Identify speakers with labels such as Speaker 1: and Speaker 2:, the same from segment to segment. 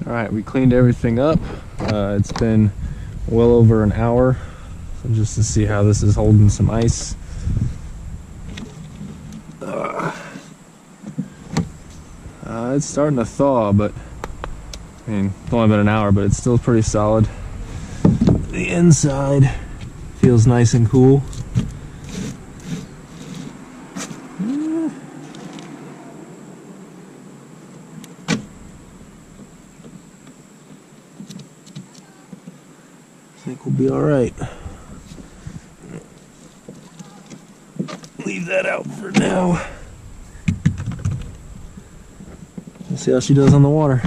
Speaker 1: Alright, we cleaned everything up. It's been well over an hour, so just to see how this is holding some ice. It's starting to thaw, but I mean, it's only been an hour, but it's still pretty solid. The inside feels nice and cool. I think we'll be all right. Leave that out for now. Let's see how she does on the water.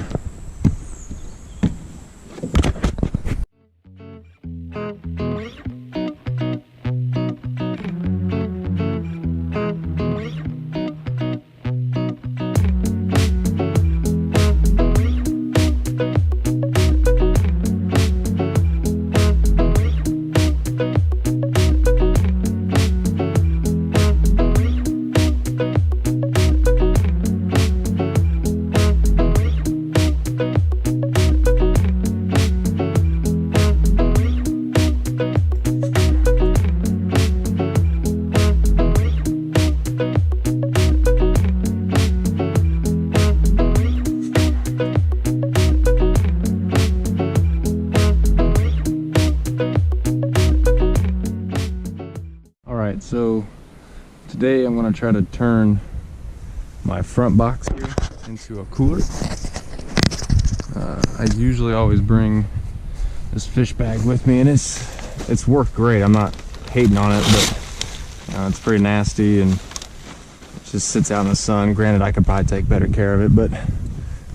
Speaker 1: So today I'm going to try to turn my front box here into a cooler. I usually always bring this fish bag with me, and it's worked great. I'm not hating on it, but it's pretty nasty and it just sits out in the sun. Granted, I could probably take better care of it, but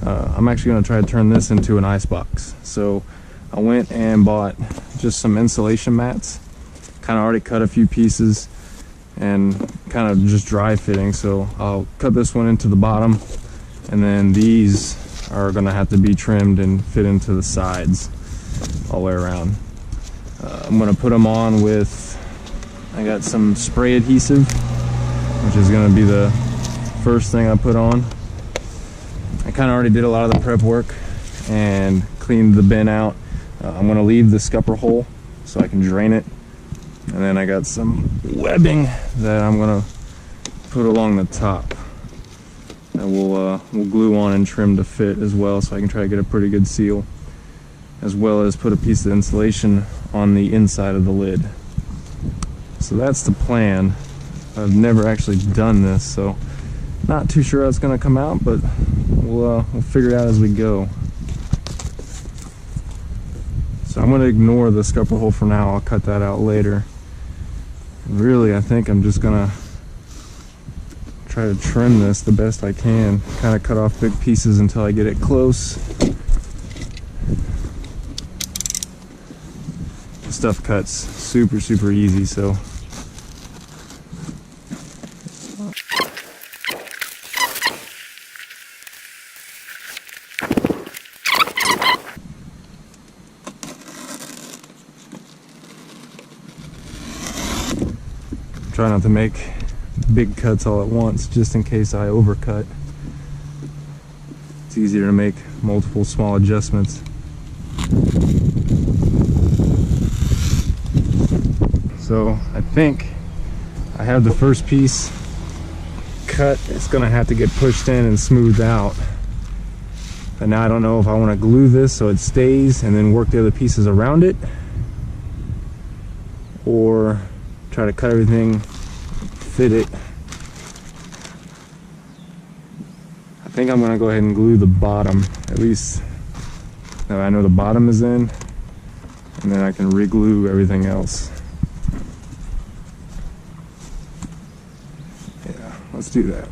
Speaker 1: I'm actually going to try to turn this into an ice box. So I went and bought just some insulation mats, kind of already cut a few pieces and kind of just dry fitting. So I'll cut this one into the bottom, and then these are going to have to be trimmed and fit into the sides all the way around. I'm going to put them on with, I got some spray adhesive, which is going to be the first thing I put on. I kind of already did a lot of the prep work and cleaned the bin out. I'm going to leave the scupper hole so I can drain it. And then I got some webbing that I'm gonna put along the top that we'll glue on and trim to fit as well, so I can try to get a pretty good seal, as well as put a piece of insulation on the inside of the lid. So that's the plan. I've never actually done this, so not too sure how it's gonna come out, but we'll figure it out as we go. So I'm gonna ignore the scupper hole for now. I'll cut that out later. Really, I think I'm just gonna try to trim this the best I can, kind of cut off big pieces until I get it close. This stuff cuts super easy, so try not to make big cuts all at once, just in case I overcut. It's easier to make multiple small adjustments. So I think I have the first piece cut. It's gonna have to get pushed in and smoothed out. But now I don't know if I want to glue this so it stays and then work the other pieces around it, or try to cut everything, fit it. I think I'm gonna go ahead and glue the bottom, at least now I know the bottom is in, and then I can re-glue everything else. Yeah, let's do that.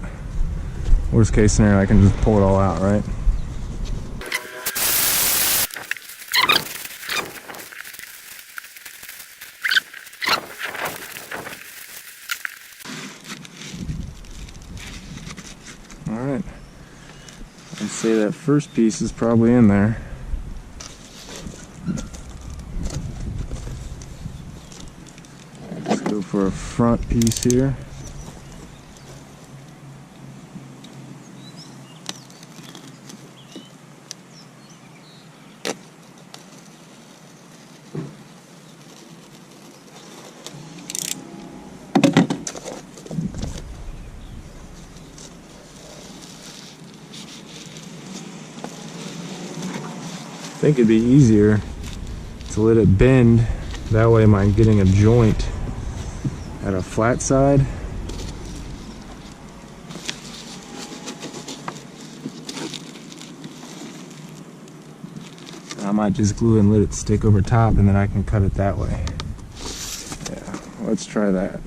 Speaker 1: Worst case scenario, I can just pull it all out, right? Alright, I'd say that first piece is probably in there. Let's go for a front piece here. think it'd be easier to let it bend. That way I'm getting a joint at a flat side. I might just glue it and let it stick over top, and then I can cut it that way. Yeah, let's try that.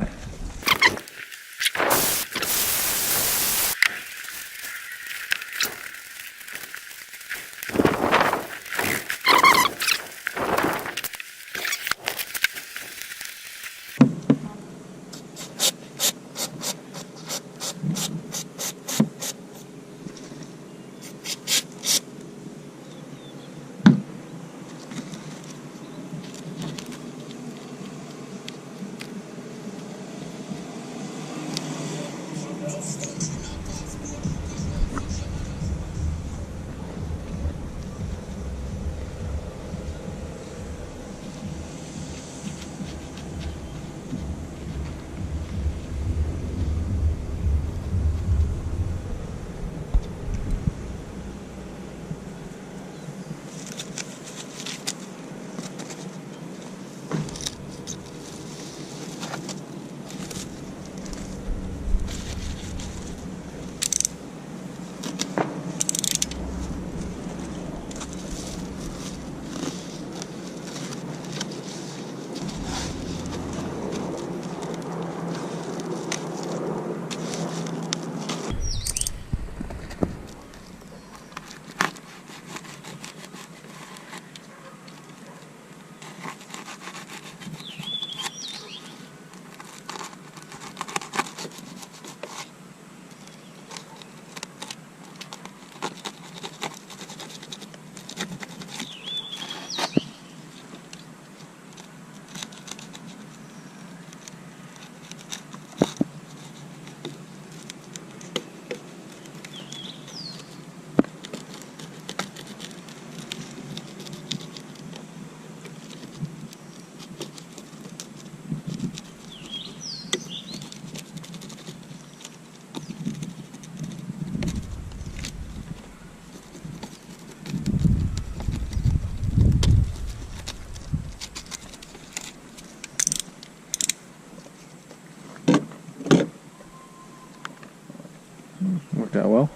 Speaker 1: Worked out well.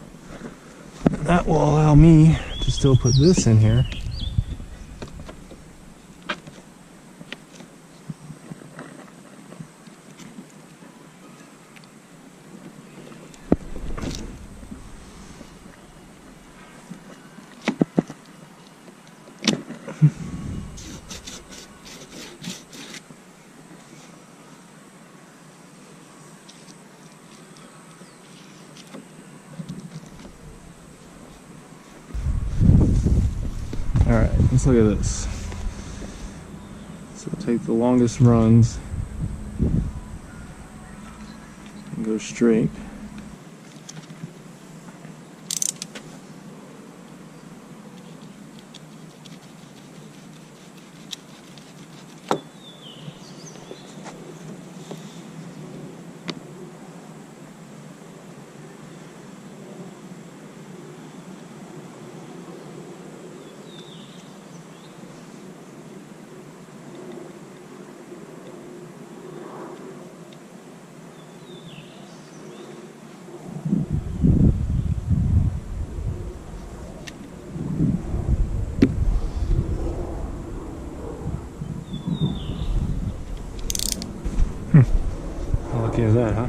Speaker 1: That will allow me to still put this in here. Alright, let's look at this. So take the longest runs and go straight. How lucky is that, huh?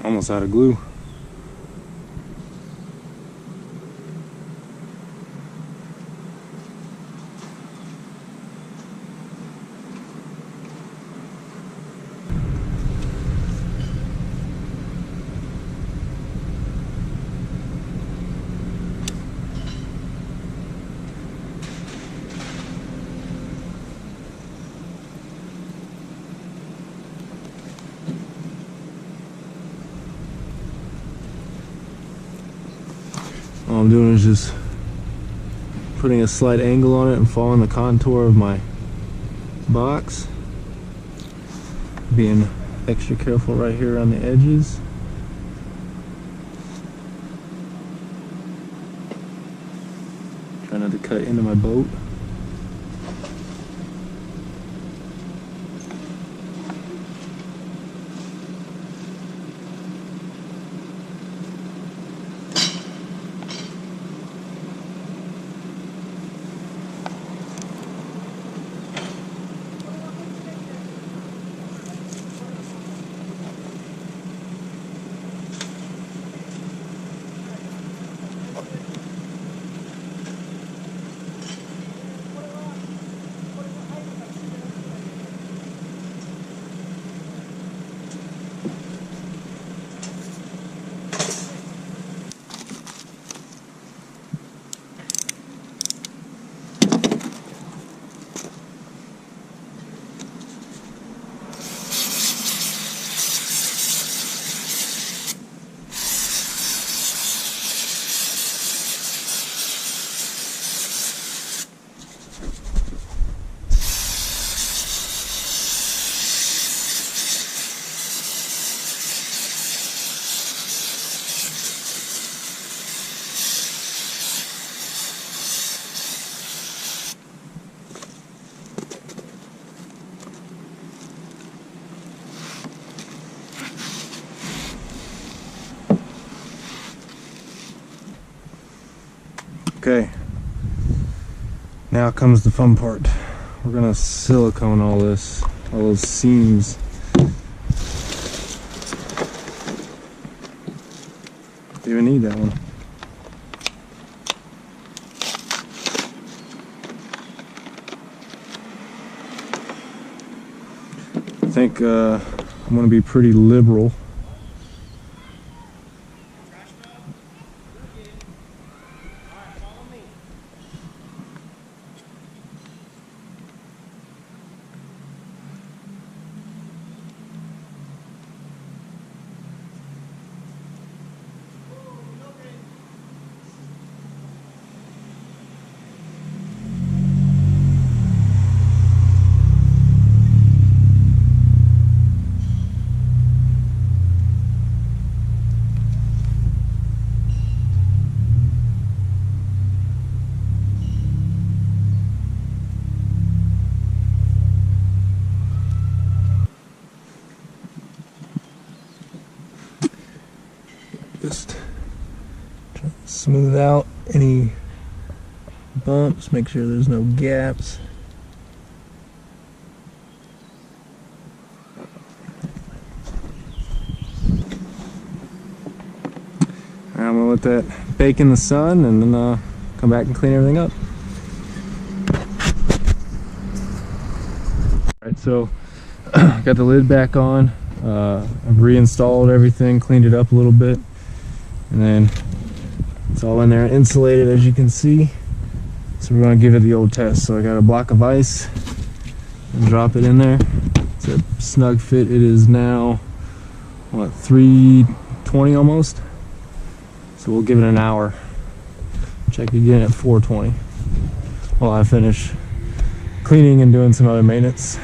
Speaker 1: Almost out of glue. All I'm doing is just putting a slight angle on it and following the contour of my box. Being extra careful right here on the edges. Try not to cut into my boat. Okay, now comes the fun part. We're gonna silicone all this, all those seams. Don't even need that one. I think I'm gonna be pretty liberal. Just try to smooth out any bumps, make sure there's no gaps. I'm gonna let that bake in the sun and then come back and clean everything up. Alright, so got the lid back on. I've reinstalled everything, cleaned it up a little bit, and then it's all in there insulated, as you can see. So we're going to give it the old test. So I got a block of ice and drop it in there. It's a snug fit. It is now what, 3:20 almost. So we'll give it an hour. Check again at 4:20 while I finish cleaning and doing some other maintenance.